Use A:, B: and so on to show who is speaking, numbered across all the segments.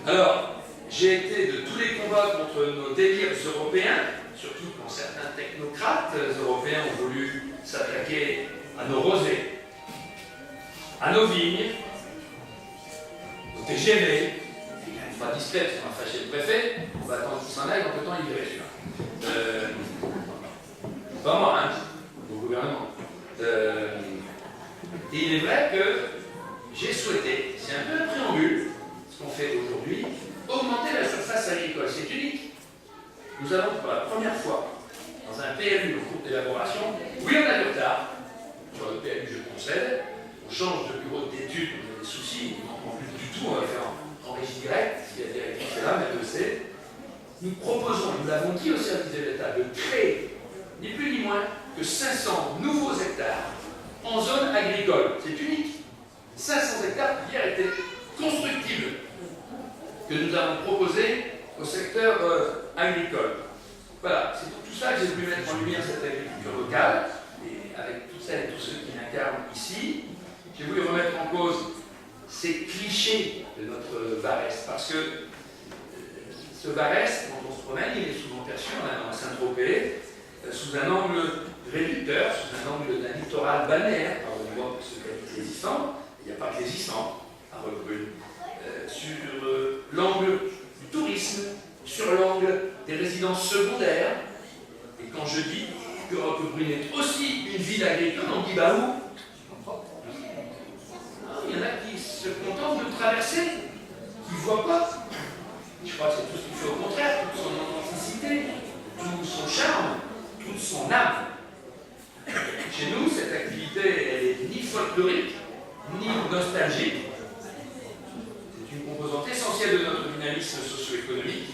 A: Alors, j'ai été de tous les combats contre nos délires européens, surtout quand certains technocrates européens ont voulu s'attaquer à nos rosées, à nos vignes, au TGV. On va discret parce qu'on a fâché le préfet, on va attendre qu'il s'en aille, en peu de temps il virait celui-là. Pas moi, hein, au gouvernement. Et il est vrai que j'ai souhaité, c'est un peu un préambule, ce qu'on fait aujourd'hui, augmenter la surface agricole. C'est unique. Nous allons pour la première fois, dans un PLU en cours d'élaboration, oui on a du retard, sur le PLU je concède, on change de bureau d'études, on a des soucis, on n'en prend plus du tout, on va faire en régie directe, si la directrice est là, mais elle le sait. Nous proposons, nous l'avons dit au service de l'État, de créer, ni plus ni moins, que 500 nouveaux hectares en zone agricole. C'est unique. 500 hectares qui hier étaient constructibles, que nous avons proposé au secteur agricole. Voilà, c'est pour tout ça que j'ai voulu mettre en lumière cette agriculture locale, et avec toutes celles et tous ceux qui l'incarnent ici. J'ai voulu remettre en cause ces clichés de notre Varese, parce que ce Varese, quand on se promène, il est souvent perçu, on a dans Saint-Tropez, sous un angle réducteur, sous un angle d'un littoral balnéaire, pardonnez-moi pour ceux qui habitent les Islandes, il n'y a pas que les Islandes à Roquebrune, sur l'angle du tourisme, sur l'angle des résidences secondaires, et quand je dis que Roquebrune est aussi une ville agricole, on dit bah où? Il y en a qui se contentent de traverser, qui ne voient pas. Je crois que c'est tout ce qu'il fait au contraire, toute son authenticité, tout son charme, toute son âme. Chez nous, cette activité, elle est ni folklorique, ni nostalgique. C'est une composante essentielle de notre dynamisme socio-économique,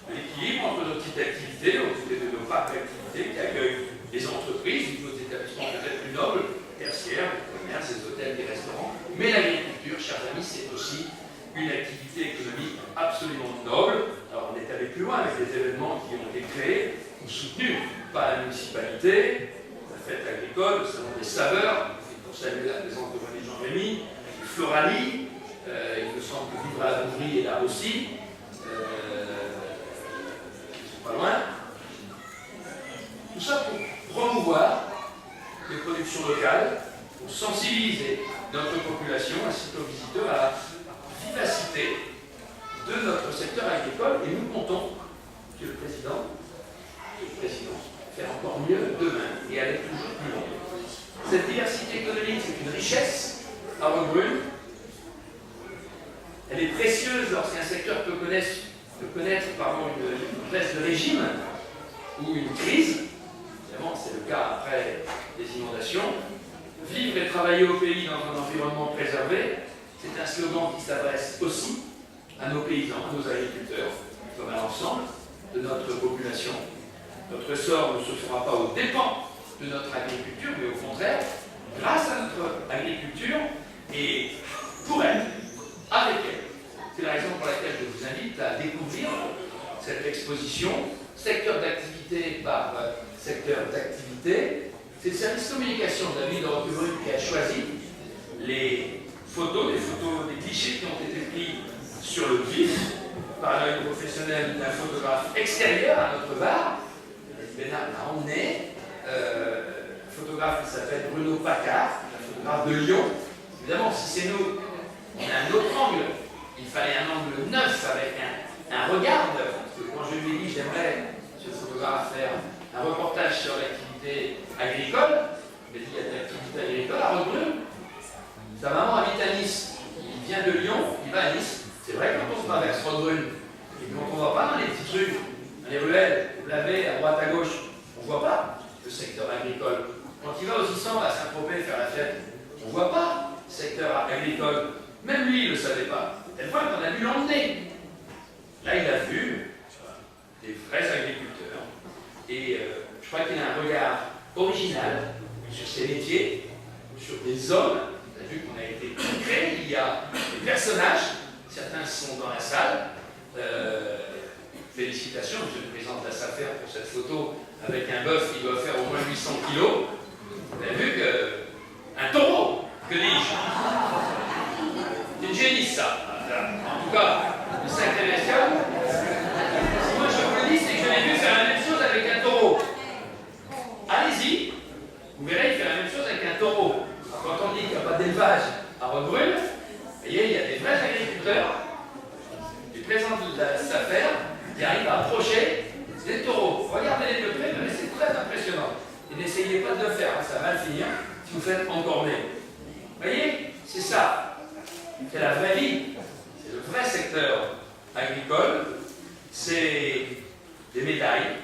A: de l'équilibre entre nos petites activités, de nos parcs d'activités qui accueillent des entreprises, nos établissements peut-être plus nobles, tertiaires, des commerces, des hôtels, des restaurants. Mais l'agriculture, chers amis, c'est aussi une activité économique absolument noble. Alors on est allé plus loin avec des événements qui ont été créés ou soutenus par la municipalité, la fête agricole, le salon des saveurs, pour saluer la présence de René Jean-Rémy, les Floralies, il me semble que Vivre à la Bouverie est là aussi, ils sont pas loin. Tout ça pour promouvoir les productions locales, pour sensibiliser notre population ainsi qu'aux visiteurs à la vivacité de notre secteur agricole, et nous comptons, Monsieur le Président, faire encore mieux demain et aller toujours plus loin. Cette diversité économique, c'est une richesse à Roquebrune. Elle est précieuse lorsqu'un secteur peut connaître une baisse de régime ou une crise. Évidemment, c'est le cas après les inondations. Vivre et travailler au pays dans un environnement préservé, c'est un slogan qui s'adresse aussi à nos paysans, à nos agriculteurs, comme à l'ensemble de notre population. Notre sort ne se fera pas aux dépens de notre agriculture, mais au contraire, grâce à notre agriculture et pour elle, avec elle. C'est la raison pour laquelle je vous invite à découvrir cette exposition, secteur d'activité par secteur d'activité. C'est le service communication de la ville de Roquebrune qui a choisi les photos, des clichés qui ont été pris sur le vif par l'œil professionnel d'un photographe extérieur à notre bar. Bénard l'a emmené. Un photographe qui s'appelle Bruno Paccard, un photographe de Lyon. Évidemment, si c'est nous, on a un autre angle. Il fallait un angle neuf avec un regard neuf. Parce que quand je lui ai dit j'aimerais, monsieur le photographe, faire un reportage sur l'activité agricole, il m'a dit il y a de l'activité agricole à Roquebrune. Sa maman habite à Nice. Il vient de Lyon, il va à Nice. C'est vrai, quand on se traverse Roquebrune, et quand on ne va pas dans les petites rues, dans les ruelles, blavées à droite à gauche, on ne voit pas le secteur agricole. Quand il va aux Islandes à Saint-Tropez faire la fête, on ne voit pas le secteur agricole. Même lui, il ne le savait pas. Telle fois qu'on a dû l'emmener. Là, il a vu des vrais agriculteurs. Et je crois qu'il a un regard original sur ces métiers, sur des hommes. Vous avez vu qu'on a été concret. Il y a des personnages. Certains sont dans la salle. Félicitations, monsieur le président de la SAFER, pour cette photo avec un bœuf qui doit faire au moins 800 kilos. Vous avez vu un taureau, que dis-je? C'est une génisse, ça. En tout cas, une sacrée présente sa ferme, il arrive à approcher des taureaux. Regardez-les de près, mais c'est très impressionnant. Et n'essayez pas de le faire, hein, ça va mal finir si vous faites encorner. Vous voyez, c'est ça. C'est la vraie vie. C'est le vrai secteur agricole. C'est des médailles,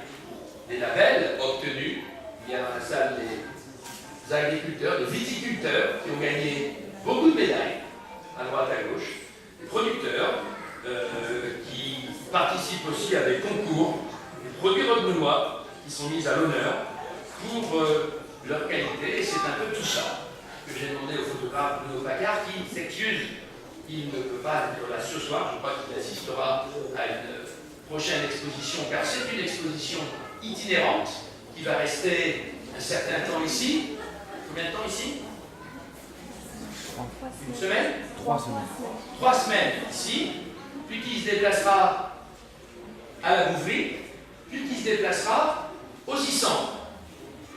A: des labels obtenus. Il y a dans la salle des agriculteurs, des viticulteurs qui ont gagné beaucoup de médailles, à droite, à gauche. Des producteurs qui participent aussi à des concours, des produits renouvelés qui sont mis à l'honneur pour leur qualité. Et c'est un peu tout ça que j'ai demandé au photographe Bruno Pacard, qui s'excuse. Il ne peut pas être là ce soir. Je crois qu'il assistera à une prochaine exposition, car c'est une exposition itinérante qui va rester un certain temps ici. Combien de temps ici? Une semaine?
B: 3 semaines.
A: 3 semaines ici, puis qui se déplacera à la Bouverie, puis qui se déplacera aux Issants.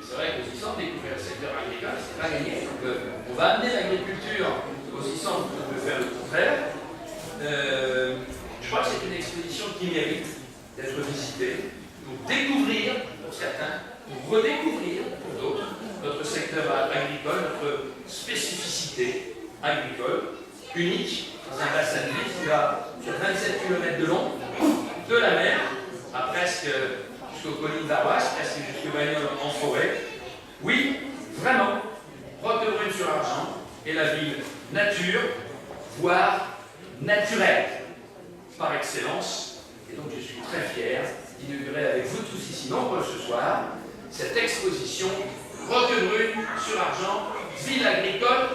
A: C'est vrai qu'aux Issants, découvrir le secteur agricole, c'est pas gagné. Donc, on va amener l'agriculture aux Issants, on peut faire le contraire. Je crois que c'est une exposition qui mérite d'être visitée, pour découvrir, pour certains, pour redécouvrir, pour d'autres, notre secteur agricole, notre spécificité agricole, unique, dans un bassin de vie qui va sur 27 km de long, de la mer, à presque jusqu'aux collines d'Arbois, presque jusqu'au Bagnols en forêt. Oui, vraiment, Roquebrune-sur-Argent est la ville nature, voire naturelle, par excellence. Et donc je suis très fier d'inaugurer avec vous tous ici nombreux ce soir cette exposition Roquebrune-sur-Argent, ville agricole